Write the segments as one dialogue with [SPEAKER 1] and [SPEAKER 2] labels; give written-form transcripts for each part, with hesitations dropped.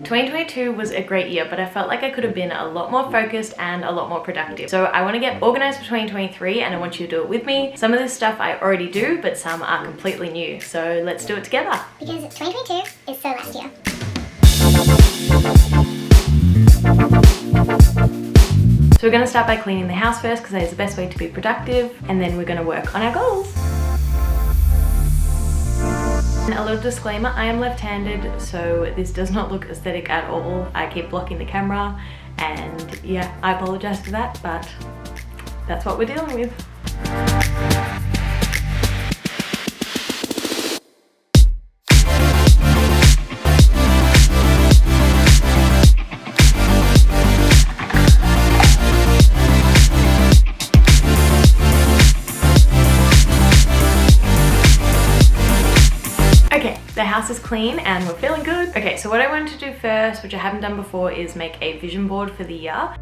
[SPEAKER 1] 2022 was a great year, but I felt like I could have been a lot more focused and a lot more productive. So I want to get organized for 2023 and I want you to do it with me. Some of this stuff I already do, but some are completely new. So let's do it together.
[SPEAKER 2] Because 2022 is so last year.
[SPEAKER 1] So we're going to start by cleaning the house first because that is the best way to be productive, and then we're going to work on our goals. And a little disclaimer, I am left-handed, so this does not look aesthetic at all. I keep blocking the camera, and yeah, I apologize for that, but that's what we're dealing with. The house is clean and we're feeling good. Okay, so what I wanted to do first, which I haven't done before, is make a vision board for the year.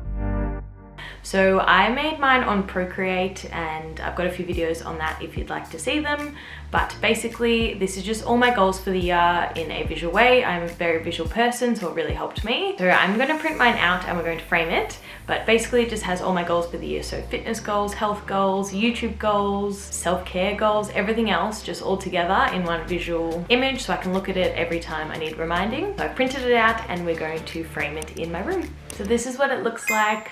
[SPEAKER 1] So I made mine on Procreate and I've got a few videos on that if you'd like to see them. But basically, this is just all my goals for the year in a visual way. I'm a very visual person, so it really helped me. So I'm going to print mine out and we're going to frame it. But basically it just has all my goals for the year. So fitness goals, health goals, YouTube goals, self-care goals, everything else just all together in one visual image so I can look at it every time I need reminding. So I printed it out and we're going to frame it in my room. So this is what it looks like.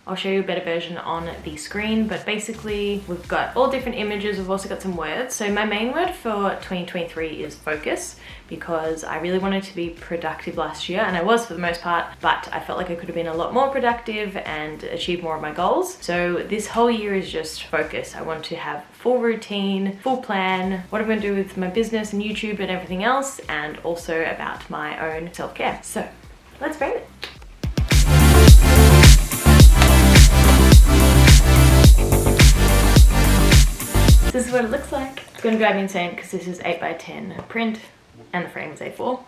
[SPEAKER 1] I'll show you a better version on the screen, but basically we've got all different images. We've also got some words. So my main word for 2023 is focus, because I really wanted to be productive last year, and I was for the most part, but I felt like I could have been a lot more productive and achieved more of my goals. So this whole year is just focus. I want to have full routine, full plan, what I'm going to do with my business and YouTube and everything else, and also about my own self-care. So let's frame it. This is what it looks like. It's going to drive me insane because this is 8x10 print and the frame is A4.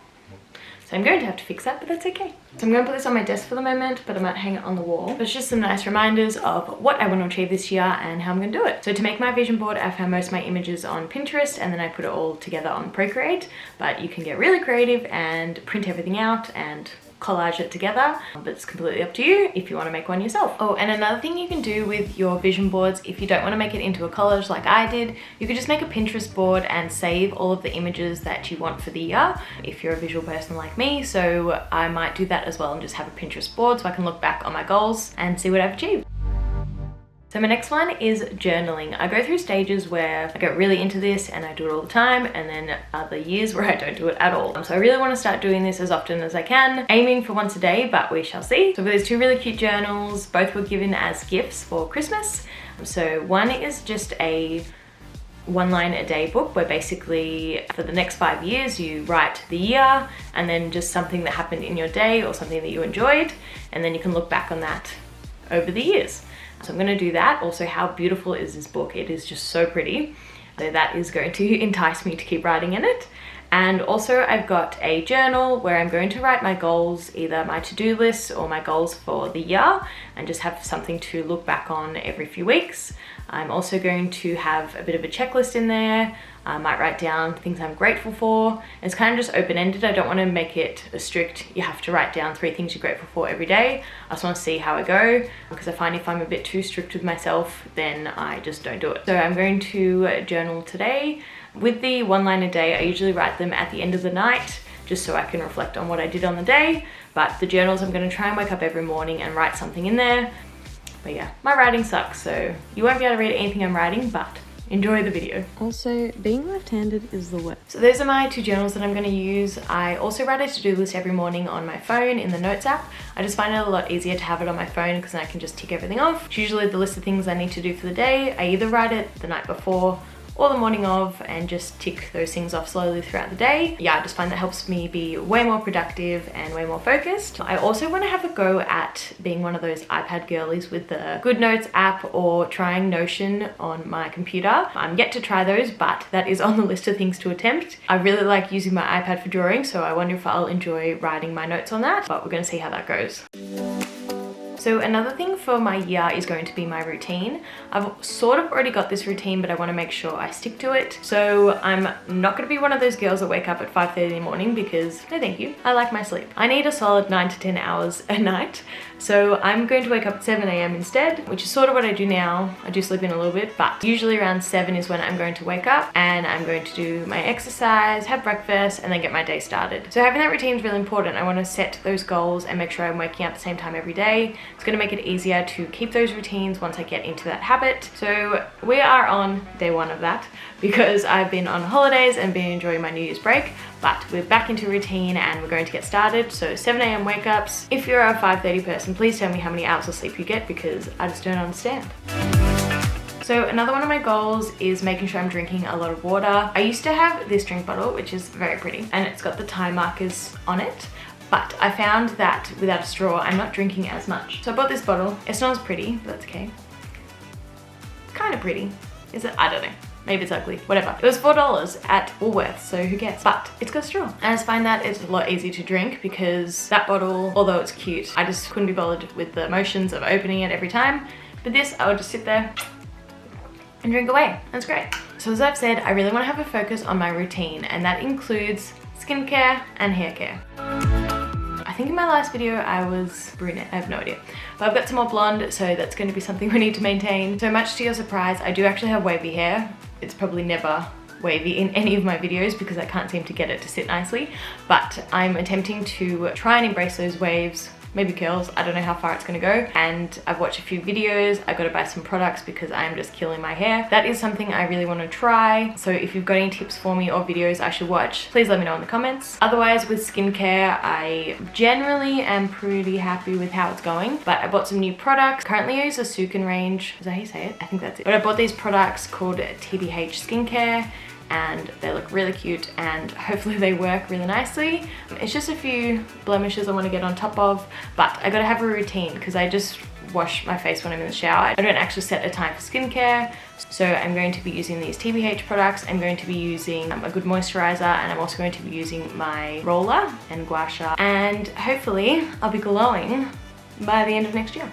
[SPEAKER 1] So I'm going to have to fix that, but that's okay. So I'm going to put this on my desk for the moment, but I might hang it on the wall. But it's just some nice reminders of what I want to achieve this year and how I'm going to do it. So to make my vision board, I found most of my images on Pinterest and then I put it all together on Procreate. But you can get really creative and print everything out and collage it together, but it's completely up to you if you want to make one yourself. Oh, and another thing you can do with your vision boards, if you don't want to make it into a collage like I did, you could just make a Pinterest board and save all of the images that you want for the year if you're a visual person like me. So I might do that as well and just have a Pinterest board so I can look back on my goals and see what I've achieved. So my next one is journaling. I go through stages where I get really into this and I do it all the time, and then other years where I don't do it at all. So I really want to start doing this as often as I can, aiming for once a day, but we shall see. So for these two really cute journals, both were given as gifts for Christmas. So one is just a 1 line a day book where basically for the next 5 years you write the year and then just something that happened in your day or something that you enjoyed, and then you can look back on that over the years. So I'm going to do that. Also, how beautiful is this book? It is just so pretty. So that is going to entice me to keep writing in it. And also I've got a journal where I'm going to write my goals, either my to-do list or my goals for the year, and just have something to look back on every few weeks. I'm also going to have a bit of a checklist in there. I might write down things I'm grateful for. It's kind of just open-ended. I don't want to make it a strict, you have to write down 3 things you're grateful for every day. I just want to see how I go, because I find if I'm a bit too strict with myself, then I just don't do it. So I'm going to journal today. With the 1 line a day, I usually write them at the end of the night, just so I can reflect on what I did on the day. But the journals, I'm going to try and wake up every morning and write something in there. But yeah, my writing sucks, so you won't be able to read anything I'm writing, but enjoy the video. Also, being left-handed is the worst. So those are my 2 journals that I'm going to use. I also write a to-do list every morning on my phone in the Notes app. I just find it a lot easier to have it on my phone because then I can just tick everything off. It's usually the list of things I need to do for the day. I either write it the night before or the morning of and just tick those things off slowly throughout the day. Yeah, I just find that helps me be way more productive and way more focused. I also want to have a go at being one of those iPad girlies with the Good Notes app or trying Notion on my computer. I'm yet to try those, but that is on the list of things to attempt. I really like using my iPad for drawing, so I wonder if I'll enjoy writing my notes on that, but we're going to see how that goes. So another thing for my year is going to be my routine. I've sort of already got this routine, but I want to make sure I stick to it. So I'm not going to be one of those girls that wake up at 5:30 in the morning because no thank you. I like my sleep. I need a solid 9 to 10 hours a night. So I'm going to wake up at 7 a.m. instead, which is sort of what I do now. I do sleep in a little bit, but usually around 7 is when I'm going to wake up and I'm going to do my exercise, have breakfast, and then get my day started. So having that routine is really important. I want to set those goals and make sure I'm waking up at the same time every day. It's going to make it easier to keep those routines once I get into that habit. So we are on day 1 of that because I've been on holidays and been enjoying my New Year's break, but we're back into routine and we're going to get started. So 7 a.m. wake ups. If you're a 5:30 person, please tell me how many hours of sleep you get because I just don't understand. So another one of my goals is making sure I'm drinking a lot of water. I used to have this drink bottle, which is very pretty, and it's got the time markers on it. But I found that without a straw, I'm not drinking as much. So I bought this bottle. It's not as pretty, but that's okay. Kind of pretty. Is it? I don't know. Maybe it's ugly, whatever. It was $4 at Woolworths, so who cares? But it's got a straw. And I just find that it's a lot easier to drink because that bottle, although it's cute, I just couldn't be bothered with the motions of opening it every time. But this, I would just sit there and drink away. That's great. So as I've said, I really want to have a focus on my routine, and that includes skincare and hair care. I think in my last video I was brunette, I have no idea. But I've got some more blonde, so that's going to be something we need to maintain. So much to your surprise, I do actually have wavy hair. It's probably never wavy in any of my videos because I can't seem to get it to sit nicely. But I'm attempting to try and embrace those waves. Maybe curls, I don't know how far it's gonna go. And I've watched a few videos. I gotta buy some products because I'm just killing my hair. That is something I really wanna try. So if you've got any tips for me or videos I should watch, please let me know in the comments. Otherwise, with skincare, I generally am pretty happy with how it's going, but I bought some new products. Currently I use a Sukin range. Is that how you say it? I think that's it. But I bought these products called TBH Skincare, and they look really cute and hopefully they work really nicely. It's just a few blemishes I want to get on top of, but I gotta have a routine because I just wash my face when I'm in the shower. I don't actually set a time for skincare, so I'm going to be using these TBH products. I'm going to be using a good moisturizer, and I'm also going to be using my roller and gua sha, and hopefully I'll be glowing by the end of next year.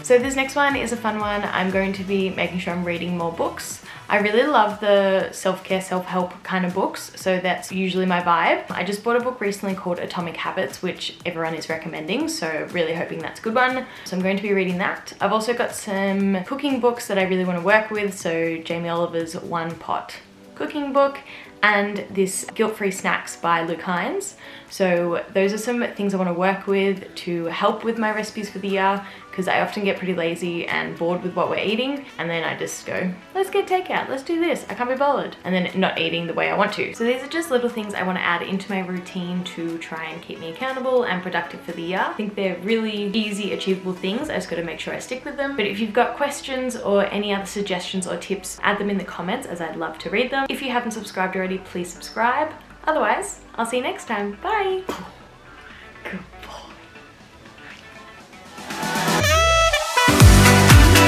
[SPEAKER 1] So this next one is a fun one. I'm going to be making sure I'm reading more books. I really love the self-care, self-help kind of books, so that's usually my vibe. I just bought a book recently called Atomic Habits, which everyone is recommending, so really hoping that's a good one. So I'm going to be reading that. I've also got some cooking books that I really want to work with, so Jamie Oliver's One Pot cooking book, and this Guilt-Free Snacks by Luke Hines. So those are some things I want to work with to help with my recipes for the year, because I often get pretty lazy and bored with what we're eating, and then I just go, let's get takeout, let's do this, I can't be bothered, and then not eating the way I want to. So these are just little things I want to add into my routine to try and keep me accountable and productive for the year. I think they're really easy, achievable things. I just got to make sure I stick with them. But if you've got questions or any other suggestions or tips, add them in the comments, as I'd love to read them. If you haven't subscribed already, please subscribe. Otherwise, I'll see you next time. Bye!